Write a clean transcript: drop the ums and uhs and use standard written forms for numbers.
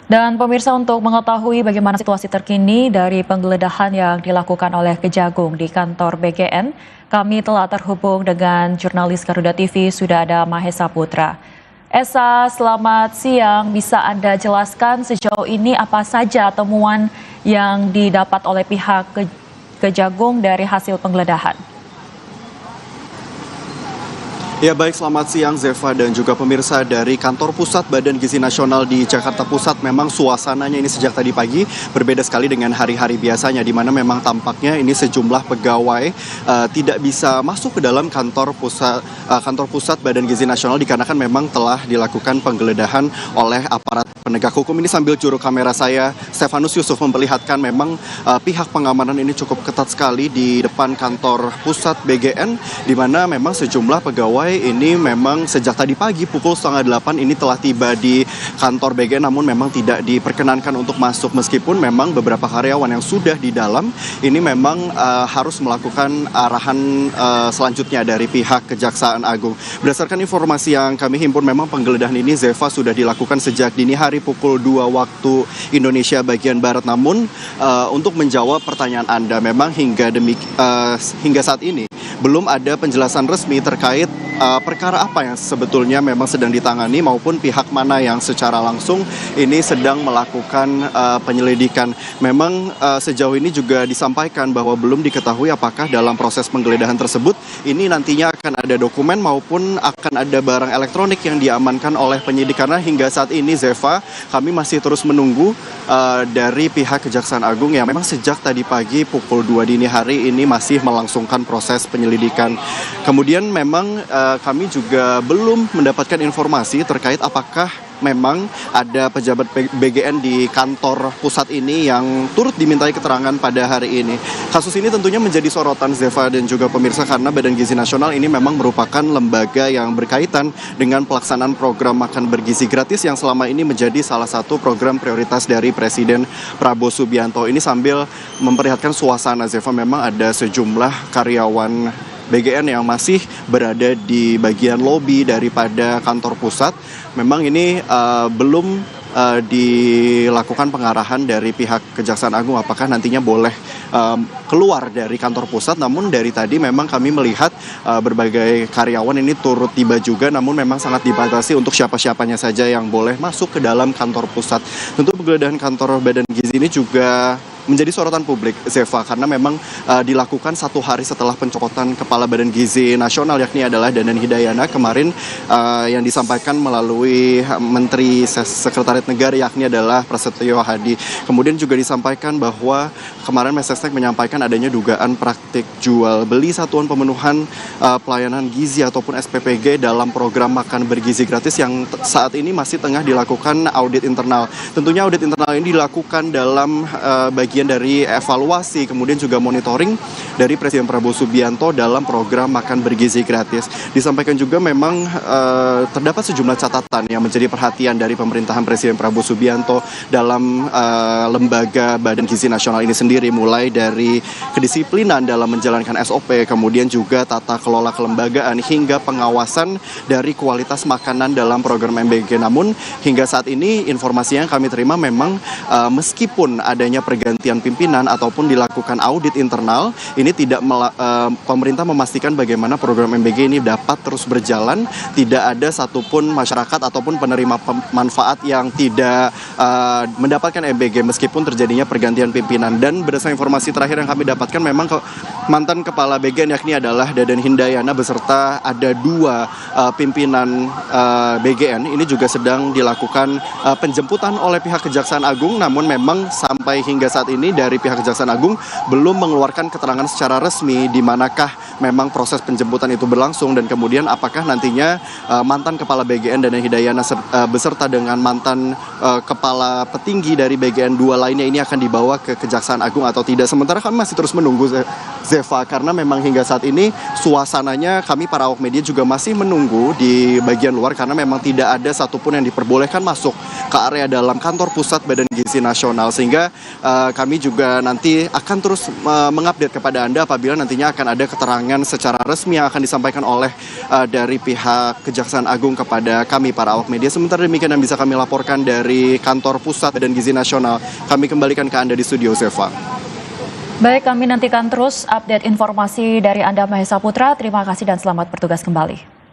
Dan pemirsa, untuk mengetahui bagaimana situasi terkini dari penggeledahan yang dilakukan oleh Kejagung di kantor BGN, kami telah terhubung dengan jurnalis Garuda TV, sudah ada Mahesa Putra. Esa, selamat siang. Bisa Anda jelaskan sejauh ini apa saja temuan yang didapat oleh pihak Kejagung dari hasil penggeledahan? Ya baik, selamat siang Zeva dan juga pemirsa. Dari kantor pusat Badan Gizi Nasional di Jakarta Pusat, memang suasananya ini sejak tadi pagi berbeda sekali dengan hari-hari biasanya, di mana memang tampaknya ini sejumlah pegawai tidak bisa masuk ke dalam kantor pusat Badan Gizi Nasional dikarenakan memang telah dilakukan penggeledahan oleh aparat penegak hukum. Ini sambil juru kamera saya Stefanus Yusuf memperlihatkan memang pihak pengamanan ini cukup ketat sekali di depan kantor pusat BGN, di mana memang sejumlah pegawai ini memang sejak tadi pagi pukul 7:30 ini telah tiba di kantor BGN, namun memang tidak diperkenankan untuk masuk meskipun memang beberapa karyawan yang sudah di dalam ini memang harus melakukan arahan selanjutnya dari pihak Kejaksaan Agung. Berdasarkan informasi yang kami himpun, memang penggeledahan ini Zeva sudah dilakukan sejak dini hari pukul 2 waktu Indonesia bagian Barat. Namun untuk menjawab pertanyaan Anda, memang hingga saat ini belum ada penjelasan resmi terkait perkara apa yang sebetulnya memang sedang ditangani maupun pihak mana yang secara langsung ini sedang melakukan penyelidikan. Memang sejauh ini juga disampaikan bahwa belum diketahui apakah dalam proses penggeledahan tersebut ini nantinya akan ada dokumen maupun akan ada barang elektronik yang diamankan oleh penyidik, karena hingga saat ini Zeva, kami masih terus menunggu dari pihak Kejaksaan Agung yang memang sejak tadi pagi pukul 2 dini hari ini masih melangsungkan proses penyelidikan. Kemudian memang kami juga belum mendapatkan informasi terkait apakah memang ada pejabat BGN di kantor pusat ini yang turut dimintai keterangan pada hari ini. Kasus ini tentunya menjadi sorotan Zeva dan juga pemirsa, karena Badan Gizi Nasional ini memang merupakan lembaga yang berkaitan dengan pelaksanaan program makan bergizi gratis yang selama ini menjadi salah satu program prioritas dari Presiden Prabowo Subianto. Ini sambil memperlihatkan suasana Zeva, memang ada sejumlah karyawan BGN yang masih berada di bagian lobi daripada kantor pusat. Memang ini belum dilakukan pengarahan dari pihak Kejaksaan Agung apakah nantinya boleh keluar dari kantor pusat. Namun dari tadi memang kami melihat berbagai karyawan ini turut tiba juga, namun memang sangat dibatasi untuk siapa-siapanya saja yang boleh masuk ke dalam kantor pusat. Tentu penggeledahan kantor Badan Gizi ini juga menjadi sorotan publik, Zeva, karena memang dilakukan satu hari setelah pencopotan Kepala Badan Gizi Nasional, yakni adalah Dadan Hidayana kemarin, yang disampaikan melalui Menteri Sekretariat Negara, yakni adalah Prasetyo Hadi. Kemudian juga disampaikan bahwa kemarin Mensesnek menyampaikan adanya dugaan praktik jual beli satuan pemenuhan pelayanan gizi ataupun SPPG dalam program makan bergizi gratis yang saat ini masih tengah dilakukan audit internal. Tentunya audit internal ini dilakukan dalam bagian dari evaluasi kemudian juga monitoring dari Presiden Prabowo Subianto dalam program makan bergizi gratis. Disampaikan juga memang terdapat sejumlah catatan yang menjadi perhatian dari pemerintahan Presiden Prabowo Subianto dalam lembaga Badan Gizi Nasional ini sendiri, mulai dari kedisiplinan dalam menjalankan SOP, kemudian juga tata kelola kelembagaan hingga pengawasan dari kualitas makanan dalam program MBG. Namun hingga saat ini informasi yang kami terima memang meskipun adanya pergantian pimpinan ataupun dilakukan audit internal, ini tidak pemerintah memastikan bagaimana program MBG ini dapat terus berjalan. Tidak ada satupun masyarakat ataupun penerima manfaat yang tidak mendapatkan MBG meskipun terjadinya pergantian pimpinan. Dan berdasarkan informasi terakhir yang kami dapatkan, memang mantan kepala BGN yakni adalah Dadan Hidayana beserta ada 2 pimpinan BGN ini juga sedang dilakukan penjemputan oleh pihak Kejaksaan Agung. Namun memang sampai hingga saat ini dari pihak Kejaksaan Agung belum mengeluarkan keterangan secara resmi di manakah memang proses penjemputan itu berlangsung, dan kemudian apakah nantinya mantan kepala BGN Dadan Hidayana beserta dengan mantan kepala petinggi dari BGN 2 lainnya ini akan dibawa ke Kejaksaan Agung atau tidak. Sementara kami masih terus menunggu, Zeva, karena memang hingga saat ini suasananya kami para awak media juga masih menunggu di bagian luar, karena memang tidak ada satupun yang diperbolehkan masuk ke area dalam kantor pusat Badan Gizi Nasional, sehingga kami juga nanti akan terus mengupdate kepada Anda apabila nantinya akan ada keterangan secara resmi yang akan disampaikan oleh dari pihak Kejaksaan Agung kepada kami para awak media. Sementara demikian yang bisa kami laporkan dari kantor pusat Badan Gizi Nasional. Kami kembalikan ke Anda di studio, Zeva. Baik, kami nantikan terus update informasi dari Anda Mahesa Putra. Terima kasih dan selamat bertugas kembali.